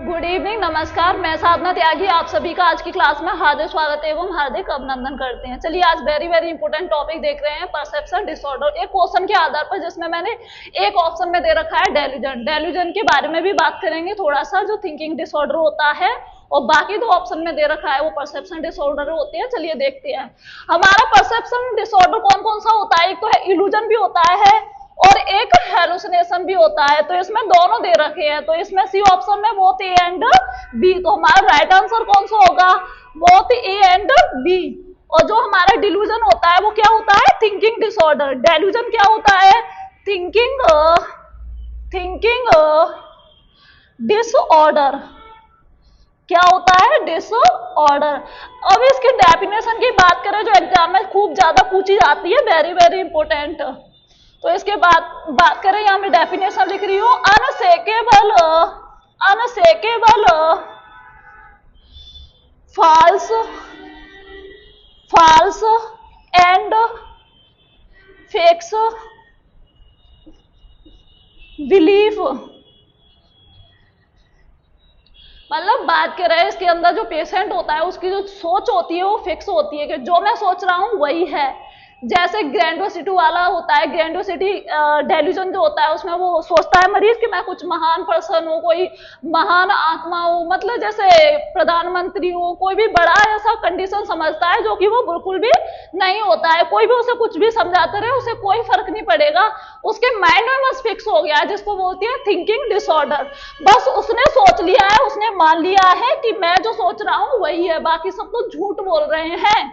Good evening, नमस्कार। मैं साधना त्यागी आप सभी का आज की क्लास में हार्दिक स्वागत एवं हार्दिक अभिनंदन करते हैं। चलिए आज वेरी वेरी इंपॉर्टेंट टॉपिक देख रहे हैं, परसेप्शन डिसऑर्डर। एक क्वेश्चन के आधार पर जिसमें मैंने एक ऑप्शन में दे रखा है डेल्यूजन। डेल्यूजन के बारे में भी बात करेंगे थोड़ा सा, जो थिंकिंग डिसऑर्डर होता है, और बाकी दो ऑप्शन में दे रखा है वो परसेप्शन डिसऑर्डर होते हैं। चलिए देखते हैं हमारा परसेप्शन डिसऑर्डर कौन कौन सा होता है। एक तो है इल्यूजन भी होता है और एक हेलुसिनेशन भी होता है। तो इसमें दोनों दे रखे हैं, तो इसमें सी ऑप्शन में बोथ ए एंड बी। तो हमारा राइट आंसर कौन सा होगा? Both A and B. और जो हमारा डिल्यूजन होता है वो क्या होता है? Thinking disorder. डेल्यूजन क्या होता है? Thinking disorder. क्या होता है? डिसऑर्डर। अब इसकी डेफिनेशन की बात करें जो एग्जाम में खूब ज्यादा पूछी जाती है, वेरी वेरी इंपॉर्टेंट। तो इसके बाद बात करें, यहां मैं डेफिनेशन लिख रही हूं, unshakeable false and fake belief। मतलब बात कर रहे हैं इसके अंदर जो पेशेंट होता है उसकी जो सोच होती है वो फिक्स होती है कि जो मैं सोच रहा हूं वही है। जैसे ग्रैंडोसिटी वाला होता है, ग्रैंडोसिटी डेल्यूजन जो होता है उसमें वो सोचता है मरीज कि मैं कुछ महान पर्सन हूँ, कोई महान आत्मा हूँ, मतलब जैसे प्रधानमंत्री हूँ, कोई भी बड़ा ऐसा कंडीशन समझता है जो कि वो बिल्कुल भी नहीं होता है। कोई भी उसे कुछ भी समझाते रहे उसे कोई फर्क नहीं पड़ेगा, उसके माइंड में बस फिक्स हो गया है, जिसको बोलती है थिंकिंग डिसऑर्डर। बस उसने सोच लिया है, उसने मान लिया है कि मैं जो सोच रहा हूँ वही है, बाकी सब तो झूठ बोल रहे हैं।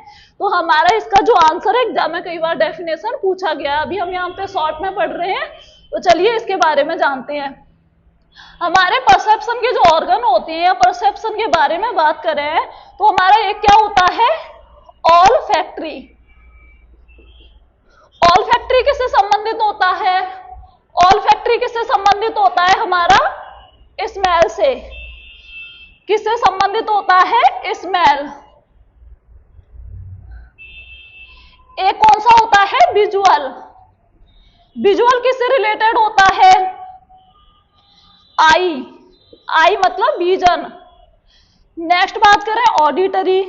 तो हमारा इसका जो आंसर है, एग्जाम में कई बार डेफिनेशन पूछा गया, अभी हम यहाँ पे शॉर्ट में पढ़ रहे हैं, तो चलिए इसके बारे में जानते हैं। हमारे परसेप्शन के जो ऑर्गन होते हैं, परसेप्शन के बारे में बात करें तो हमारा एक क्या होता है? All factory. ऑल फैक्ट्री किससे संबंधित होता है? ऑल फैक्ट्री किससे संबंधित होता है? हमारा स्मेल से। किससे संबंधित होता है? स्मेल। एक कौन सा होता है? विजुअल। विजुअल किससे रिलेटेड होता है? आई। आई मतलब विजन। नेक्स्ट बात करें ऑडिटरी।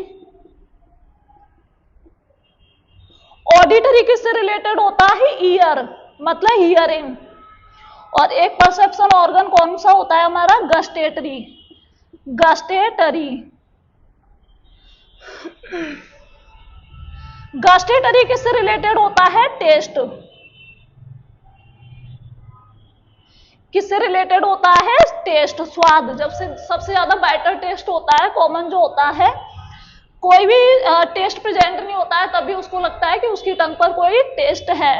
ऑडिटरी किससे रिलेटेड होता है? ईयर, मतलब हियरिंग। और एक परसेप्शन ऑर्गन कौन सा होता है हमारा? गस्टेटरी। गस्टेटरी। गस्टेटरी किससे रिलेटेड होता है? टेस्ट। किससे रिलेटेड होता है? टेस्ट, स्वाद। जब से सबसे ज्यादा बेटर टेस्ट होता है, कॉमन जो होता है, कोई भी टेस्ट प्रेजेंट नहीं होता है तभी उसको लगता है कि उसकी टंग पर कोई टेस्ट है।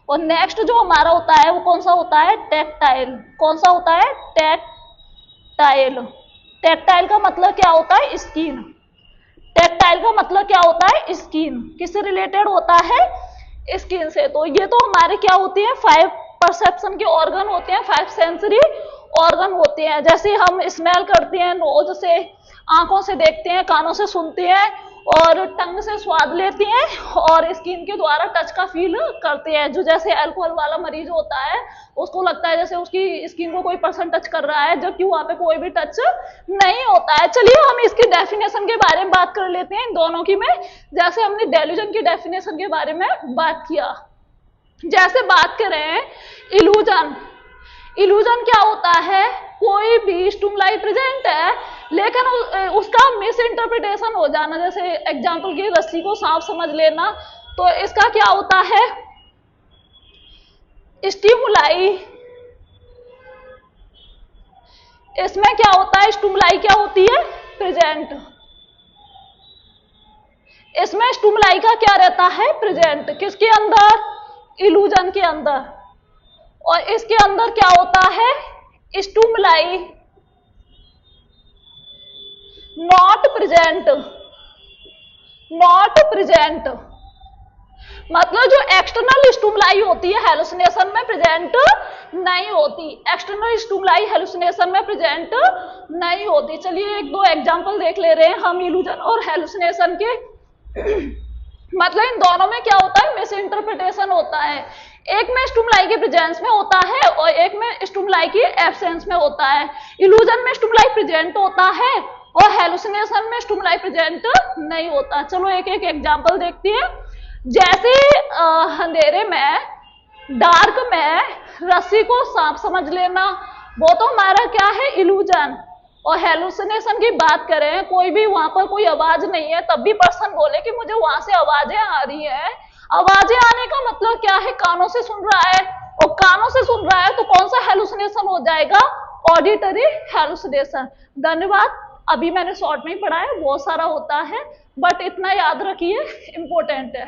और नेक्स्ट जो हमारा होता है वो कौन सा होता है? टैक्टाइल। कौन सा होता है? टैक्टाइल। टैक्टाइल का मतलब क्या होता है? स्किन। टैक्टाइल का मतलब क्या होता है? स्किन। किससे रिलेटेड होता है? स्किन से। तो ये तो हमारे क्या होती है? 5 परसेप्शन के ऑर्गन होते हैं, 5 सेंसरी ऑर्गन होते हैं। जैसे हम स्मेल करते हैं, नोज से, आंखों से देखते हैं, कानों से सुनते हैं, और टंग से स्वाद लेते हैं, और स्किन के द्वारा टच का फील करते हैं। जो जैसे अल्कोहल वाला मरीज होता है उसको लगता है जैसे उसकी स्किन को कोई पर्सन टच कर रहा है, जबकि वहां पे कोई भी टच नहीं होता है। चलिए हम इसकी डेफिनेशन के बारे में बात कर लेते हैं इन दोनों की में। जैसे हमने डेल्यूजन की डेफिनेशन के बारे में बात किया, जैसे बात करें इल्यूजन। इल्यूजन क्या होता है? कोई भी स्टिमुलाई प्रेजेंट है लेकिन उसका मिस इंटरप्रिटेशन हो जाना। जैसे एग्जांपल की रस्सी को सांप समझ लेना, तो इसका क्या होता है? स्टिमुलाई। इसमें क्या होता है? स्टिमुलाई क्या होती है? प्रेजेंट। इसमें स्टिमुलाई का क्या रहता है? प्रेजेंट। किसके अंदर? इल्यूजन के अंदर। और इसके अंदर क्या होता है? Stimuli not present. Not present मतलब जो एक्सटर्नल स्टिमुलाई होती है हेलुसिनेशन में प्रेजेंट नहीं होती। एक्सटर्नल स्टिमुलाई हेलुसिनेशन में प्रेजेंट नहीं होती। चलिए एक दो एग्जांपल देख ले रहे हैं हम इल्यूजन और हेलुसिनेशन के। मतलब इन दोनों में क्या होता है? मिस इंटरप्रिटेशन होता है। एक में स्टिमुलाई की प्रेजेंस में होता है और एक में स्टिमुलाई की एब्सेंस में होता है। इल्यूजन में स्टिमुलाई प्रेजेंट होता है और हेलुसिनेशन में स्टिमुलाई प्रेजेंट नहीं होता। चलो एक एक एग्जांपल देखते हैं। जैसे अंधेरे में, डार्क में रस्सी को सांप समझ लेना, वो तो हमारा क्या है, इल्यूजन। और हेलुसिनेशन की बात करें, कोई भी वहां पर कोई आवाज नहीं है तब भी पर्सन बोले कि मुझे वहां से आवाजें आ रही है। आवाजें आने का मतलब क्या है, कानों से सुन रहा है, और कानों से सुन रहा है तो कौन सा हेलुसिनेशन हो जाएगा, ऑडिटरी हेलुसिनेशन। धन्यवाद। अभी मैंने शॉर्ट में ही पढ़ा है, बहुत सारा होता है बट इतना याद रखिए, इंपॉर्टेंट है।